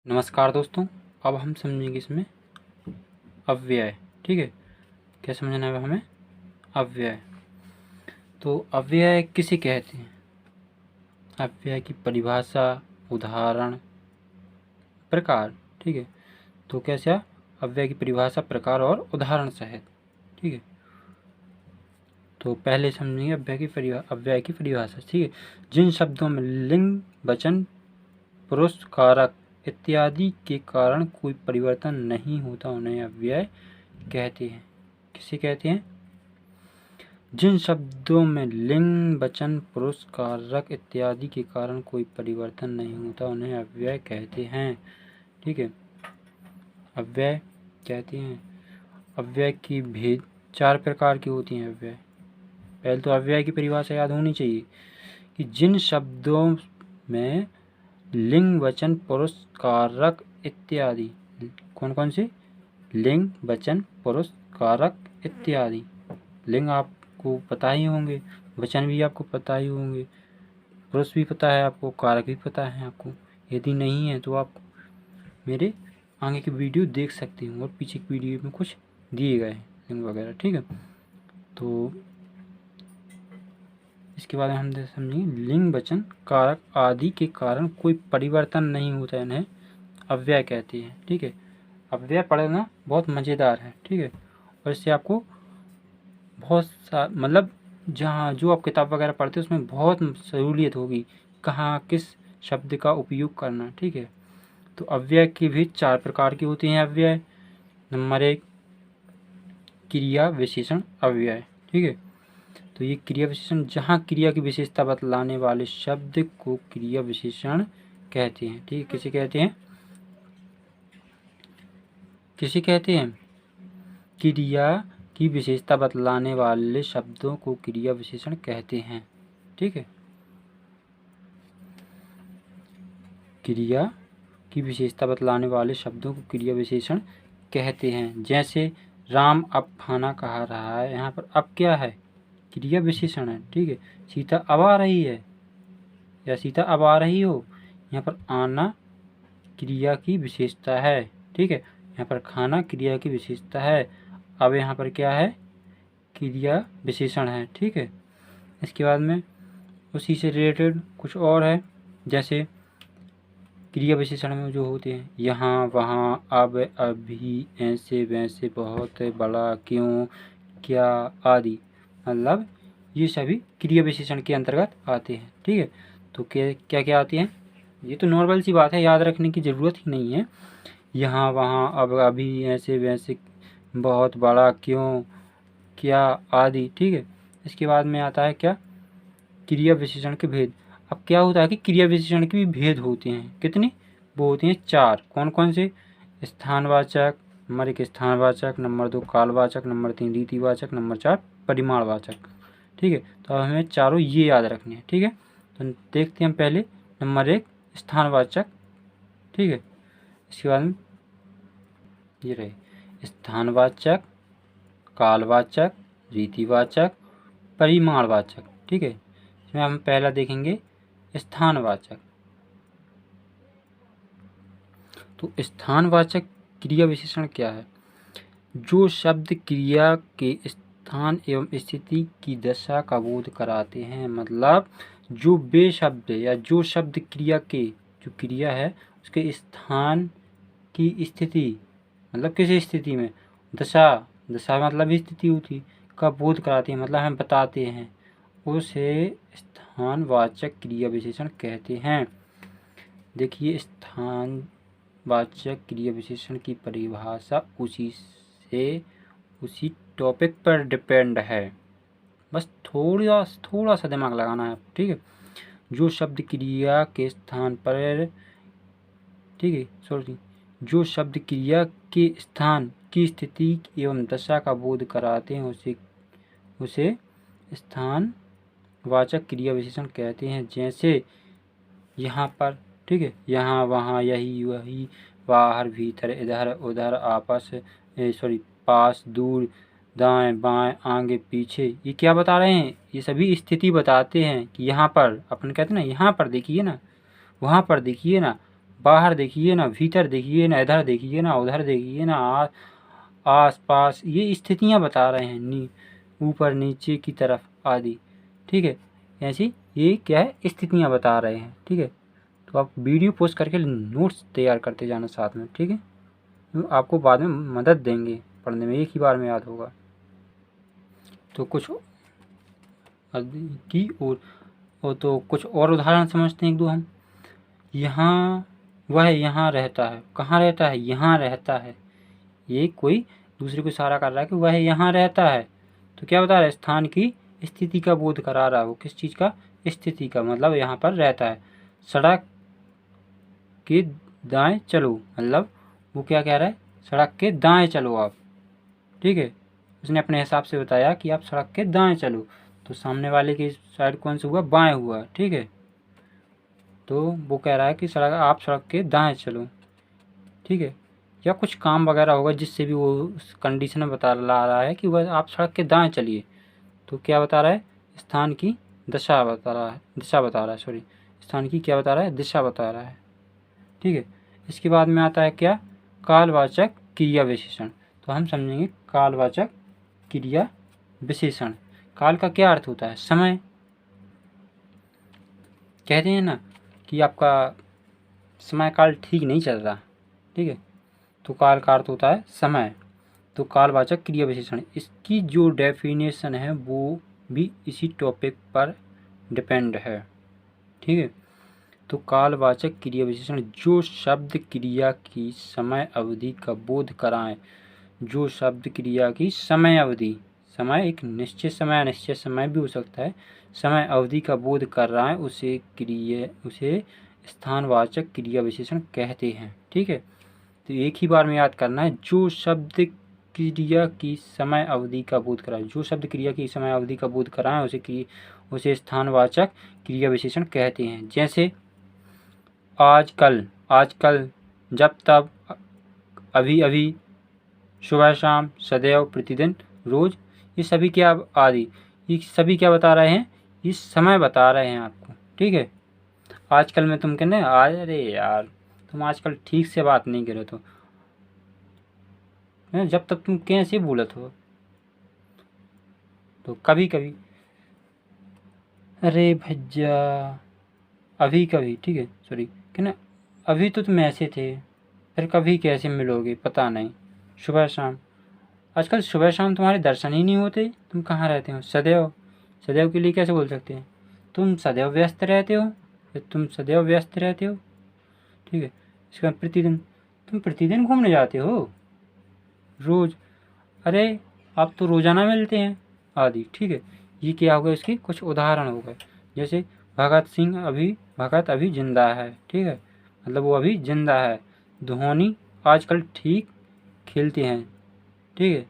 नमस्कार दोस्तों। अब हम समझेंगे इसमें अव्यय। ठीक है, क्या समझना है हमें? अव्यय। तो अव्यय किसे कहते हैं? अव्यय की परिभाषा, उदाहरण, प्रकार। ठीक है, तो कैसा अव्यय की परिभाषा, प्रकार और उदाहरण सहित। ठीक है, तो पहले समझेंगे अव्यय की परिभाषा। ठीक है, जिन शब्दों में लिंग, वचन, पुरुष, कारक इत्यादि के कारण कोई परिवर्तन नहीं होता उन्हें अव्यय कहते हैं। किसे कहते हैं? जिन शब्दों में लिंग, वचन, पुरुष, कारक इत्यादि के कारण कोई परिवर्तन नहीं होता उन्हें अव्यय कहते हैं। ठीक है, अव्यय कहते हैं। अव्यय की भेद 4 प्रकार की होती हैं। अव्यय, पहले तो अव्यय की परिभाषा याद होनी चाहिए कि जिन शब्दों में लिंग, वचन, पुरुष, कारक इत्यादि, कौन कौन से? लिंग, वचन, पुरुष, कारक इत्यादि। लिंग आपको पता ही होंगे, वचन भी आपको पता ही होंगे, पुरुष भी पता है आपको, कारक भी पता है आपको। यदि नहीं है तो आप मेरे आगे की वीडियो देख सकते हैं और पीछे की वीडियो में कुछ दिए गए हैं लिंग वगैरह। ठीक है, तो इसके बाद हम समझेंगे लिंग, वचन, कारक आदि के कारण कोई परिवर्तन नहीं होता इन्हें अव्यय कहते हैं। ठीक है, अव्यय पढ़ना बहुत मज़ेदार है। ठीक है, और इससे आपको बहुत सा मतलब जहाँ जो आप किताब वगैरह पढ़ते हैं उसमें बहुत सहूलियत होगी, कहाँ किस शब्द का उपयोग करना। ठीक है, तो अव्यय की भी 4 प्रकार की होती हैं अव्यय। नंबर 1, क्रिया विशेषण अव्यय। ठीक है, तो ये क्रिया विशेषण, जहाँ क्रिया की विशेषता बतलाने वाले शब्द को क्रिया विशेषण कहते हैं। ठीक है, किसे कहते हैं? किसे कहते हैं? क्रिया की विशेषता बतलाने वाले शब्दों को क्रिया विशेषण कहते हैं। ठीक है, क्रिया की विशेषता बतलाने वाले शब्दों को क्रिया विशेषण कहते हैं। जैसे राम अब खाना खा रहा है, यहाँ पर अब क्या है? क्रिया विशेषण है। ठीक है, सीता अब आ रही है या सीता अब आ रही हो, यहाँ पर आना क्रिया की विशेषता है। ठीक है, यहाँ पर खाना क्रिया की विशेषता है, अब यहाँ पर क्या है? क्रिया विशेषण है। ठीक है, इसके बाद में उसी से रिलेटेड कुछ और है। जैसे क्रिया विशेषण में जो होते हैं यहाँ, वहाँ, अब, अभी, ऐसे, वैसे, बहुत, बड़ा, क्यों, क्या आदि, मतलब ये सभी क्रिया विशेषण के अंतर्गत आते हैं। ठीक है, तो क्या क्या आती हैं? ये तो नॉर्मल सी बात है, याद रखने की ज़रूरत ही नहीं है। यहाँ, वहाँ, अब, अभी, ऐसे, वैसे, बहुत, बड़ा, क्यों, क्या आदि। ठीक है, इसके बाद में आता है क्या? क्रिया विशेषण के भेद। अब क्या होता है कि क्रिया विशेषण के भी भेद होते हैं। कितने? वो होते हैं 4। कौन कौन से? स्थानवाचक, नंबर 1 स्थानवाचक, नंबर 2 कालवाचक, नंबर 3 रीतिवाचक, नंबर 4 परिमाणवाचक। ठीक है, तो अब हमें चारों ये याद रखने हैं। ठीक है, तो देखते हैं हम पहले नंबर 1 स्थानवाचक। ठीक है, इसके बाद में ये रहे स्थानवाचक, कालवाचक, रीतिवाचक, परिमाणवाचक। ठीक है, इसमें हम पहला देखेंगे स्थानवाचक। तो स्थानवाचक क्रिया विशेषण क्या है? जो शब्द क्रिया के स्थान एवं स्थिति की दशा का बोध कराते हैं। मतलब जो वे शब्द या जो शब्द क्रिया के, जो क्रिया है उसके स्थान की स्थिति, मतलब किस स्थिति में, दशा, दशा मतलब स्थिति होती, का बोध कराते हैं, मतलब हमें बताते हैं, उसे स्थानवाचक क्रिया विशेषण कहते हैं। देखिए, स्थानवाचक क्रिया विशेषण की परिभाषा उसी टॉपिक पर डिपेंड है। बस थोड़ा सा दिमाग लगाना है। ठीक है, जो शब्द क्रिया के स्थान पर, ठीक है सॉरी, जो शब्द क्रिया के स्थान की स्थिति एवं दशा का बोध कराते हैं उसे स्थानवाचक क्रिया विशेषण कहते हैं। जैसे यहाँ पर, ठीक है, यहाँ, वहाँ, यही, वही, बाहर, भीतर, इधर, उधर, आपस, पास, दूर, दाएं, बाएं, आगे, पीछे, ये क्या बता रहे हैं? ये सभी स्थिति बताते हैं कि यहाँ पर, अपन कहते हैं ना, यहाँ पर देखिए ना, वहाँ पर देखिए ना, बाहर देखिए ना, भीतर देखिए ना, इधर देखिए ना, उधर देखिए ना, आस पास, ये स्थितियाँ बता रहे हैं, ऊपर नीचे की तरफ आदि। ठीक है, ऐसी ये क्या है, स्थितियाँ बता रहे हैं। ठीक है, तो आप वीडियो पोस्ट करके नोट्स तैयार करते जाना साथ में। ठीक है, तो आपको बाद में मदद देंगे पढ़ने में, एक ही बार में याद होगा। तो कुछ की और तो कुछ और उदाहरण समझते हैं एक दो हम। यहाँ, वह यहाँ रहता है। कहाँ रहता है? यहाँ रहता है। ये कोई दूसरे को इशारा कर रहा है कि वह यहाँ रहता है। तो क्या बता रहा है? स्थान की स्थिति का बोध करा रहा है। वो किस चीज़ का? स्थिति का, मतलब यहाँ पर रहता है। सड़क के दाएं चलो, मतलब वो क्या कह रहा है? सड़क के दाएं चलो आप। ठीक है, उसने अपने हिसाब से बताया कि आप सड़क के दाएं चलो, तो सामने वाले की साइड कौन सा हुआ? बाएं हुआ। ठीक है, तो वो कह रहा है कि आप सड़क के दाएं चलो। ठीक है, या कुछ काम वगैरह होगा जिससे भी वो उस कंडीशन में बता ला रहा है कि वह आप सड़क के दाएं चलिए। तो क्या बता रहा है? स्थान की दिशा बता रहा है, सॉरी, स्थान की क्या बता रहा है? दिशा बता रहा है। ठीक है, इसके बाद में आता है क्या? कालवाचक क्रिया विशेषण। तो हम समझेंगे कालवाचक क्रिया विशेषण। काल का क्या अर्थ होता है? समय। कहते हैं ना कि आपका समय काल ठीक नहीं चल रहा। ठीक है, तो काल का अर्थ होता है समय। तो कालवाचक क्रिया विशेषण, इसकी जो डेफिनेशन है वो भी इसी टॉपिक पर डिपेंड है। ठीक है, तो कालवाचक क्रिया विशेषण जो शब्द क्रिया की समय अवधि का बोध कराएं। जो शब्द क्रिया की समय अवधि, समय एक निश्चित समय, अनिश्चित समय भी हो सकता है, समय अवधि का बोध कर रहा है, उसे स्थानवाचक क्रिया विशेषण कहते हैं। ठीक है, तो एक ही बार में याद करना है, जो शब्द क्रिया की समय अवधि का बोध कराए। जो शब्द क्रिया की समय अवधि का बोध कराए उसे स्थानवाचक क्रिया विशेषण कहते हैं। जैसे आजकल, आजकल, जब तब, अभी अभी, सुबह शाम, सदैव, प्रतिदिन, रोज, ये सभी क्या आदि, ये सभी क्या बता रहे हैं? ये समय बता रहे हैं आपको। ठीक है, आजकल में तुम कहने, अरे यार तुम आजकल ठीक से बात नहीं करे तो, जब तक तुम कैसे बोलत हो। तो कभी कभी, अरे भैया, अभी कभी, ठीक है, सॉरी, कहना अभी तो तुम ऐसे थे, फिर कभी कैसे मिलोगे पता नहीं, सुबह शाम, आजकल सुबह शाम तुम्हारे दर्शन ही नहीं होते, तुम कहाँ रहते हो? सदैव, सदैव के लिए कैसे बोल सकते हैं? तुम सदैव व्यस्त रहते हो, तुम सदैव व्यस्त रहते हो। ठीक है, इसका प्रतिदिन, तुम प्रतिदिन घूमने जाते हो, रोज, अरे आप तो रोजाना मिलते हैं आदि। ठीक है, ये क्या हो गया? इसके कुछ उदाहरण हो गए। जैसे भगत अभी जिंदा है। ठीक है, मतलब वो अभी जिंदा है। धोनी आजकल ठीक खेलते हैं। ठीक है,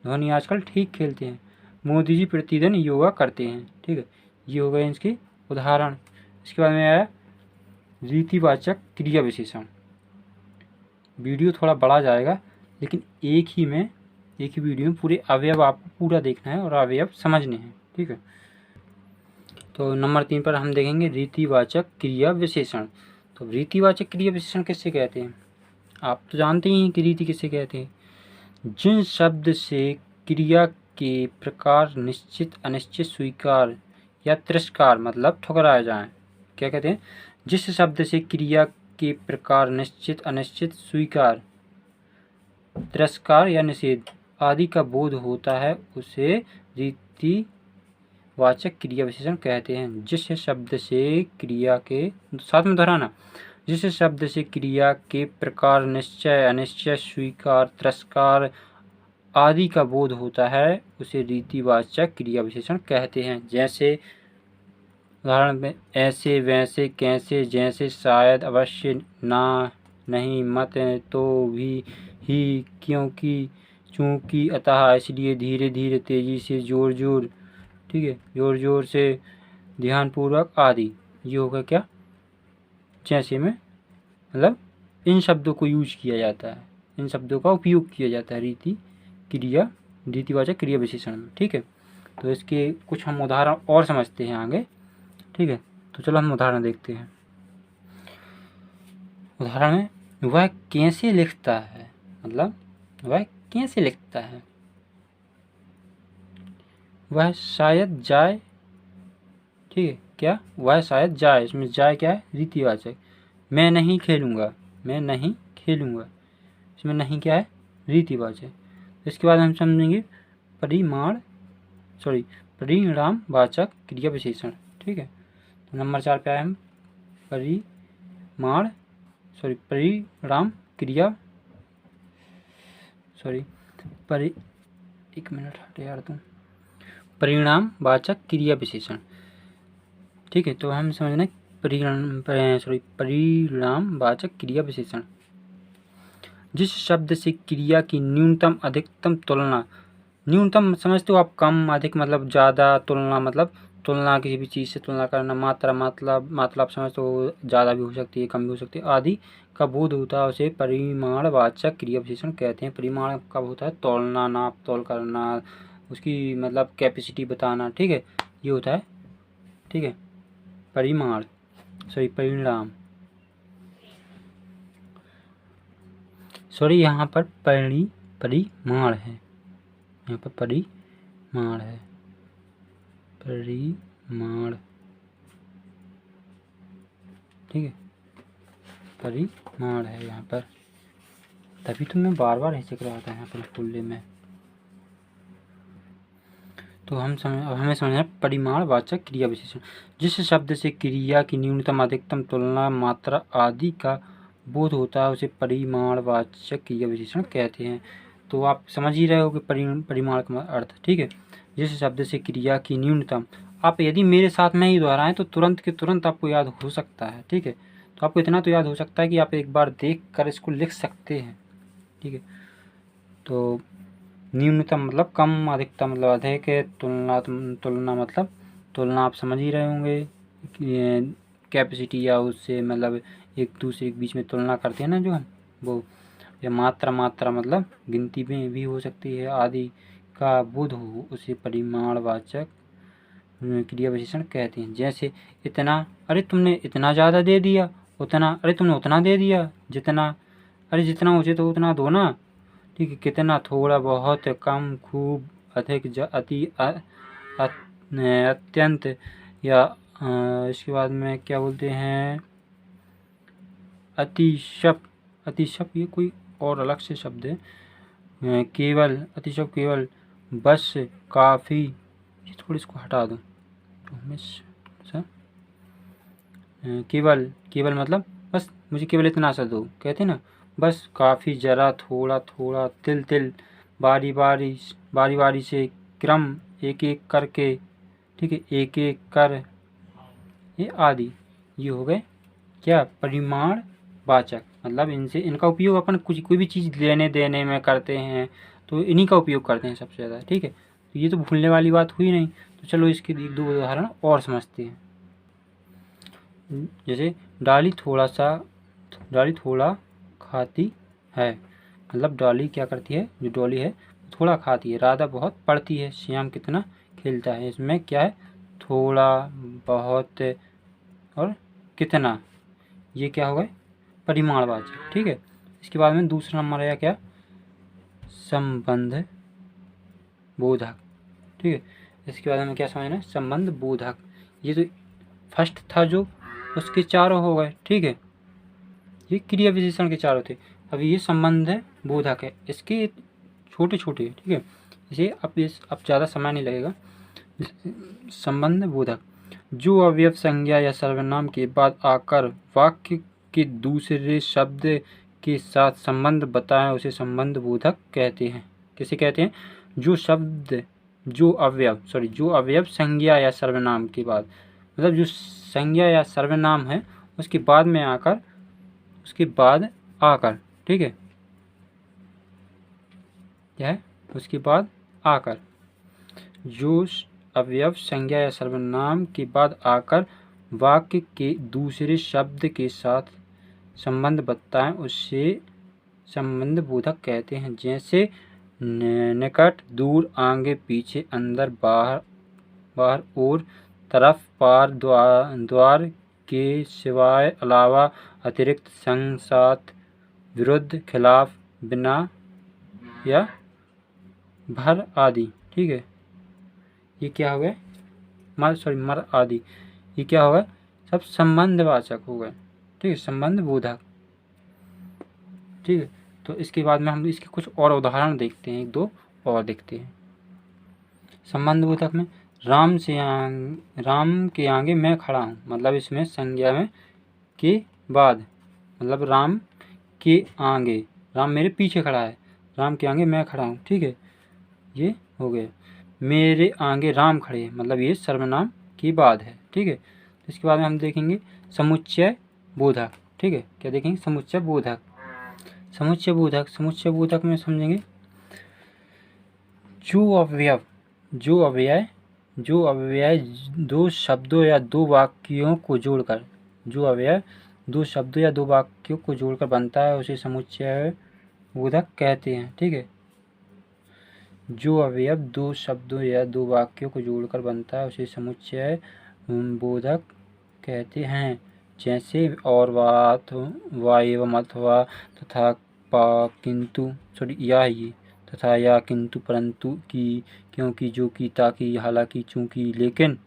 धोनी आजकल ठीक खेलते हैं। मोदी जी प्रतिदिन योगा करते हैं। ठीक है, ये हो गए इसके उदाहरण। इसके बाद में आया रीतिवाचक क्रिया विशेषण। वीडियो थोड़ा बड़ा जाएगा, लेकिन एक ही वीडियो में पूरे अवयव आपको पूरा देखना है और अवयव समझने हैं। ठीक है, तो नंबर 3 पर हम देखेंगे रीतिवाचक क्रिया विशेषण। तो रीतिवाचक क्रिया विशेषण किससे कहते हैं? आप तो जानते ही हैं कि रीति किससे कहते हैं। जिन शब्द से क्रिया के प्रकार निश्चित, अनिश्चित, स्वीकार या तिरस्कार, मतलब ठुकराया जाए। क्या कहते हैं? जिस शब्द से क्रिया के प्रकार निश्चित, अनिश्चित, स्वीकार, तिरस्कार या निषेध आदि का बोध होता है, उसे रीतिवाचक क्रिया विशेषण कहते हैं। जिस शब्द से क्रिया के, साथ में दोहराना, जिस शब्द से क्रिया के प्रकार निश्चय, अनिश्चय, स्वीकार, तिरस्कार आदि का बोध होता है, उसे रीतिवाचक क्रिया विशेषण कहते हैं। जैसे उदाहरण में ऐसे, वैसे, कैसे, जैसे, शायद, अवश्य, ना, नहीं, मत, तो, भी, ही, क्योंकि, चूंकि, अतः, इसलिए, धीरे धीरे, तेजी से, जोर जोर, ठीक है, जोर जोर से, ध्यानपूर्वक आदि। ये होगा क्या? जैसे में, मतलब इन शब्दों को यूज किया जाता है, इन शब्दों का उपयोग किया जाता है रीतिवाचक क्रिया विशेषण में। ठीक है, तो इसके कुछ हम उदाहरण और समझते हैं आगे। ठीक है, तो चलो हम उदाहरण देखते हैं। उदाहरण में वह कैसे लिखता है, मतलब वह कैसे लिखता है। वह शायद जाए, ठीक है, क्या वह शायद जाए, इसमें जाए क्या है, रीतिवाचक। मैं नहीं खेलूँगा, मैं नहीं खेलूँगा, इसमें नहीं क्या है, रीतिवाचक। इसके बाद हम समझेंगे परिणाम वाचक क्रिया विशेषण, ठीक है। तो नंबर 4 पे आए हम परिणाम क्रिया, एक मिनट हटे यार तुम, परिणाम वाचक क्रिया विशेषण, ठीक है। तो हम समझना परिणाम वाचक क्रिया विशेषण, जिस शब्द से क्रिया की न्यूनतम अधिकतम तुलना, न्यूनतम समझते हो आप, कम अधिक मतलब ज़्यादा, तुलना मतलब तुलना किसी भी चीज़ से तुलना करना, मात्रा मतलब आप समझते हो ज़्यादा भी हो सकती है, कम भी हो सकती है, आदि का बोध होता है, उसे परिमाणवाचक क्रिया विशेषण कहते हैं। परिमाण कब होता है, तोलना, नाप तोल करना, उसकी मतलब कैपेसिटी बताना, ठीक है, ये होता है, ठीक है। परिणाम, यहाँ पर परिमाण है, यहाँ पर परिमाण है, परिमाण, ठीक है, परिमाण है यहाँ पर, तभी तो मैं बार बार ऐसे करवाता है यहाँ पर फुल्ले में। तो अब हमें समझना है परिमाणवाचक क्रिया विशेषण, जिस शब्द से क्रिया की न्यूनतम अधिकतम तुलना, मात्रा आदि का बोध होता है, उसे परिमाणवाचक क्रिया विशेषण कहते हैं। तो आप समझ ही रहे हो कि परिमाण का अर्थ, ठीक है। जिस शब्द से क्रिया की न्यूनतम, आप यदि मेरे साथ में ही दोहराएं तो तुरंत के तुरंत आपको याद हो सकता है, ठीक है। तो आपको इतना तो याद हो सकता है कि आप एक बार देख कर इसको लिख सकते हैं, ठीक है। तो न्यूनतम मतलब कम, अधिकतम मतलब अधिक है, तुलना मतलब तुलना आप समझ ही रहे होंगे, कैपेसिटी या उससे मतलब एक दूसरे के बीच में तुलना करते हैं ना जो हम, वो। या मात्रा मतलब गिनती में भी हो सकती है, आदि का बोध हो, उसे परिमाणवाचक क्रिया विशेषण कहते हैं। जैसे इतना, अरे तुमने इतना ज़्यादा दे दिया, उतना, अरे तुमने उतना दे दिया जितना, अरे जितना उचित हो उतना दो ना, ठीक है। कितना, थोड़ा, बहुत, कम, खूब, अधिक, अति, अत्यंत, या इसके बाद में क्या बोलते हैं, अतिशप, ये कोई और अलग से शब्द है, केवल, अतिशप, केवल, बस, काफ़ी, ये थोड़ी इसको हटा दूँ तो हमें केवल मतलब बस मुझे केवल इतना सा दो, कहते ना, बस, काफ़ी, जरा, थोड़ा थोड़ा, तिल, बारी बारी से, क्रम, एक एक करके, ठीक है, एक एक कर, ये आदि, ये हो गए क्या, परिमाण वाचक। मतलब इनका उपयोग अपन कोई भी चीज़ लेने देने में करते हैं, तो इन्हीं का उपयोग करते हैं सबसे ज़्यादा, ठीक है। तो ये तो भूलने वाली बात हुई नहीं। तो चलो इसके 2 उदाहरण और समझते हैं। जैसे डाली थोड़ा खाती है, मतलब डाली क्या करती है, जो डॉली है थोड़ा खाती है, राधा बहुत पढ़ती है, श्याम कितना खेलता है। इसमें क्या है, थोड़ा, बहुत और कितना, ये क्या हो गए, परिमाणवाचक, ठीक है। इसके बाद में दूसरा नंबर आया क्या, संबंध बोधक, ठीक है। इसके बाद हमें क्या समझना है, संबंध बोधक। ये तो फर्स्ट था जो, उसके चारों हो गए, ठीक है, ये क्रिया विशेषण के चारों थे। अभी ये संबंध बोधक है, इसके छोटे छोटे, ठीक है। इसे अब ज़्यादा समय नहीं लगेगा। संबंध बोधक, जो अवयव संज्ञा या सर्वनाम के बाद आकर वाक्य के दूसरे शब्द के साथ संबंध बताएं, उसे संबंध बोधक कहते हैं। किसे कहते हैं, जो अवयव संज्ञा या सर्वनाम के बाद, मतलब जो संज्ञा या सर्वनाम है उसके बाद आकर, ठीक है, क्या है, उसके बाद आकर, जो अवयव संज्ञा या सर्वनाम के बाद आकर वाक्य के दूसरे शब्द के साथ संबंध बताएं, उसे संबंध बोधक कहते हैं। जैसे निकट, दूर, आगे, पीछे, अंदर, बाहर, और तरफ, पार, द्वार, के सिवाय, अलावा, अतिरिक्त, संग, साथ, विरुद्ध, खिलाफ, बिना या भर आदि। ठीक है, ये क्या हो गए? मर आदि। ये क्या हो गए? सब संबंधवाचक हो गए। ठीक है, संबंध बोधक। ठीक है, तो इसके बाद में हम इसके कुछ और उदाहरण देखते हैं, एक दो और देखते हैं। संबंध बोधक में राम के आगे मैं खड़ा हूँ, मतलब इसमें संज्ञा में के बाद, मतलब राम के आगे, राम मेरे पीछे खड़ा है, राम के आगे मैं खड़ा हूँ। ठीक है, ये हो गया। मेरे आगे राम खड़े हैं, मतलब ये सर्वनाम के बाद है। ठीक है, इसके बाद में हम देखेंगे समुच्चय बोधक। ठीक है, क्या देखेंगे? समुच्चय बोधक। समुच्चय बोधक में समझेंगे जो अव्यय दो शब्दों या दो वाक्यों को जोड़कर बनता है, उसे समुच्चय बोधक कहते हैं। ठीक है, जो अवयव दो शब्दों या दो वाक्यों को जोड़कर बनता है, उसे समुच्चय बोधक कहते हैं। जैसे और, वात, वा एवं, अथवा, तथा, पा, किंतु, तथा, या, किंतु, परंतु, की, क्योंकि, जो कि, ताकि, हालांकि, चूंकि, लेकिन,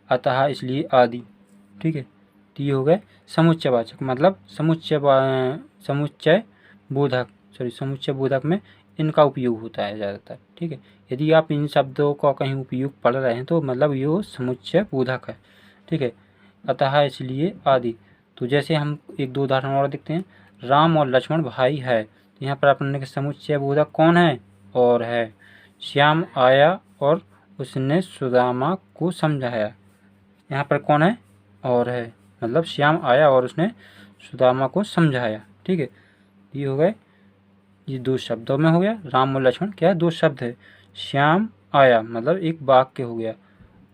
अतः, इसलिए आदि। ठीक है, तो ये हो गए समुच्चयवाचक, मतलब समुच्चय बोधक में इनका उपयोग होता है ज़्यादातर। ठीक है, यदि आप इन शब्दों का कहीं उपयोग पढ़ रहे हैं तो मतलब ये समुच्चय बोधक है। ठीक है, अतः, इसलिए, आदि। तो जैसे हम एक दो उदाहरण और देखते हैं। राम और लक्ष्मण भाई है, तो यहाँ पर अपने समुच्चय बोधक कौन है? और है। श्याम आया और उसने सुदामा को समझाया, यहाँ पर कौन है? और है, मतलब श्याम आया और उसने सुदामा को समझाया। ठीक है, ये हो गए, ये दो शब्दों में हो गया। राम और लक्ष्मण क्या है? दो शब्द है। श्याम आया मतलब एक वाक्य हो गया,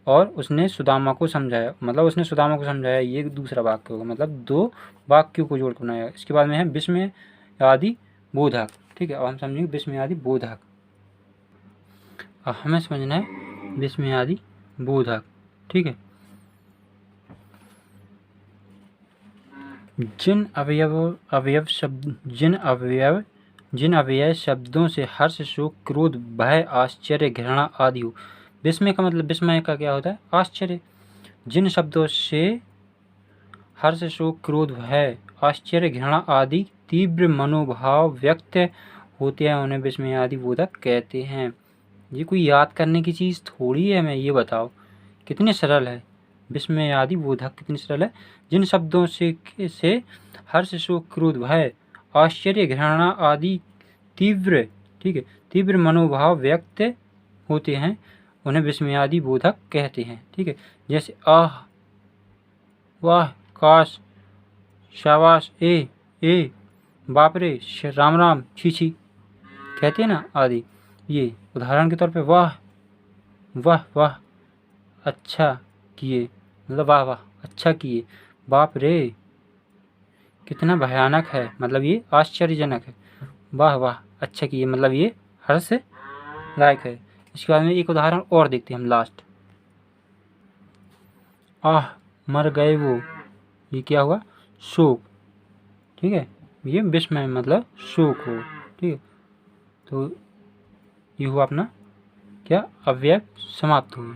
और उसने सुदामा को समझाया, मतलब उसने सुदामा को समझाया, ये दूसरा वाक्य होगा, मतलब दो वाक्यों को जोड़कर बनाया। इसके बाद में है विस्मय आदि बोधक। ठीक है, अब हम समझेंगे विस्मय आदि बोधक। अब हमें समझना है विस्मय आदि बोधक। ठीक है, जिन अवयव शब्दों से हर्ष, शोक, क्रोध, भय, आश्चर्य, घृणा आदि हो। विस्मय का मतलब, विस्मय का क्या होता है? आश्चर्य। जिन शब्दों से हर्ष, शोक, क्रोध, भय, आश्चर्य, घृणा आदि तीव्र मनोभाव व्यक्त होते हैं, उन्हें विस्मय आदि बोधक कहते हैं। ये कोई याद करने की चीज़ थोड़ी है, मैं ये बताओ कितनी सरल है। विस्मय आदि बोधक कितनी सरल है। जिन शब्दों से हर्ष, शोक, क्रोध, भय, आश्चर्य, घृणा आदि तीव्र, ठीक है, तीव्र मनोभाव व्यक्त होते हैं, उन्हें विस्मय आदि बोधक कहते हैं। ठीक है, जैसे आह, वाह, काश, शाबाश, ए, बाप रे, राम राम, छी छी, कहते हैं ना, आदि। ये उदाहरण के तौर पे वाह वाह, अच्छा किए, मतलब वाह वाह, अच्छा किए। बाप रे, कितना भयानक है, मतलब ये आश्चर्यजनक है। वाह वाह, अच्छा किए, मतलब ये हर्ष लायक है। इसके बाद में एक उदाहरण और देखते हैं हम लास्ट। आह, मर गए वो, ये क्या हुआ? शोक। ठीक है, ये विस्मय मतलब शोक हो। ठीक है, तो ये हुआ अपना क्या? अव्यय समाप्त हुए।